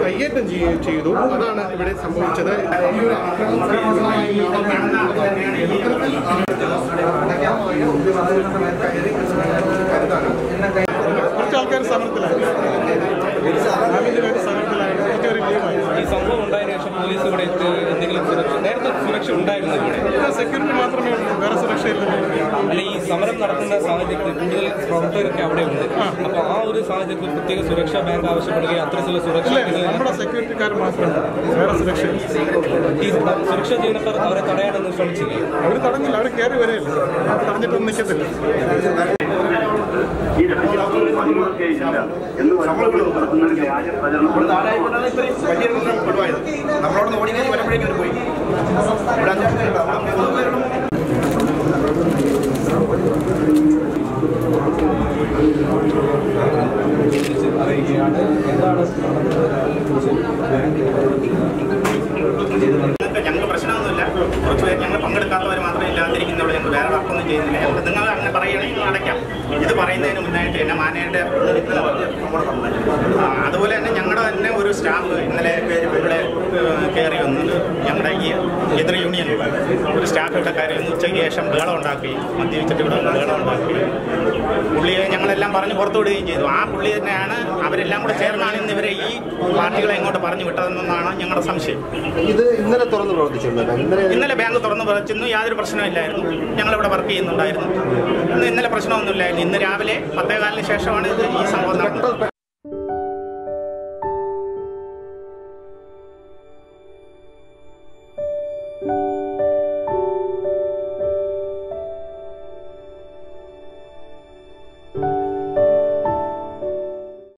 കയ്യേറ്റം ചെയ്തു. അതാണ് ഇവിടെ സംഭവിച്ചത്. കുറച്ച് ആൾക്കാർ സമരത്തിലായി. ഈ സംഭവം ഉണ്ടായതിനു ശേഷം പോലീസ് ഇവിടെ എന്തെങ്കിലും നേരത്തെ സുരക്ഷ ഉണ്ടായിരുന്നു? ഇവിടെ സെക്യൂരിറ്റി മാത്രമേ ഉള്ളൂ, വേറെ സുരക്ഷയില്ല. അല്ല, ഈ സമരം നടക്കുന്ന സാഹചര്യത്തിൽ കൂടുതൽ പ്രവർത്തകരൊക്കെ അവിടെ ഉണ്ട്. അപ്പോൾ ആ ഒരു സാഹചര്യത്തിൽ പ്രത്യേക സുരക്ഷാ ബാങ്ക് ആവശ്യപ്പെടുകയും അത്തരത്തിലുള്ള സുരക്ഷ നമ്മുടെ സെക്യൂരിറ്റിക്കാർ മാത്രമേ വേറെ സുരക്ഷയില്ല. ഈ സുരക്ഷാ ജീവനക്കാർ അവരെ തടയാനൊന്നും ശ്രമിച്ചില്ലേ? അവർ തടഞ്ഞില്ല, അവർ കയറി വരെയില്ല, തടഞ്ഞിട്ടൊന്നും നിൽക്കത്തില്ല. നമ്മളോട് ഓടി കഴിഞ്ഞ് വരുമ്പോഴേക്കും പോയി. ഞങ്ങൾക്ക് പ്രശ്നമൊന്നുമില്ല. കുറച്ച് പേര് ഞങ്ങൾ പങ്കെടുക്കാത്തവർ മാത്രമേ ഇല്ലാതിരിക്കുന്നവിടെ ഞങ്ങൾ വേറെ വർക്കൊന്നും ചെയ്യുന്നില്ല. ഞങ്ങൾ നിങ്ങൾ അങ്ങനെ പറയുകയാണെങ്കിൽ അടയ്ക്കാം. ഇത് പറയുന്നതിന് മുന്നായിട്ട് എന്നെ മാനേജറുടെ അതുപോലെ തന്നെ ഞങ്ങളുടെ തന്നെ ഒരു സ്റ്റാഫ് ഇന്നലെ ഇവിടെ കയറി വന്നത് ഞങ്ങളുടെ ഈ എതിർ യൂണിയൻ ഒരു സ്റ്റാഫ് ഇവിടെ കയറി വന്ന് ഉച്ചയ്ക്ക് ശേഷം ബഹളം ഉണ്ടാക്കി, മദ്യപിച്ചിട്ട് ഇവിടെ ബഹളം ഉണ്ടാക്കി. പുള്ളിയെ ഞങ്ങളെല്ലാം പറഞ്ഞ് പുറത്തു വിടുകയും ചെയ്തു. ആ പുള്ളി തന്നെയാണ് അവരെല്ലാം കൂടെ ചേർന്നാണ് ഇന്ന് ഇവരെ ഈ പാർട്ടികളെ ഇങ്ങോട്ട് പറഞ്ഞു വിട്ടതെന്നാണ് ഞങ്ങളുടെ സംശയം. ഇത് ഇന്നലെ തുറന്ന് പ്രവർത്തിച്ചിട്ടുണ്ട്. ഇന്നലെ ബാങ്ക് തുറന്ന് പ്രവർത്തിച്ചിരുന്നു, യാതൊരു പ്രശ്നമില്ലായിരുന്നു. ഞങ്ങളിവിടെ വർക്ക് ചെയ്യുന്നുണ്ടായിരുന്നു. ഇന്നലെ പ്രശ്നമൊന്നുമില്ലായിരുന്നു. ഇന്ന് രാവിലെ 10:15 ശേഷമാണ് ഇത് ഈ സംഭവം നടന്നത്.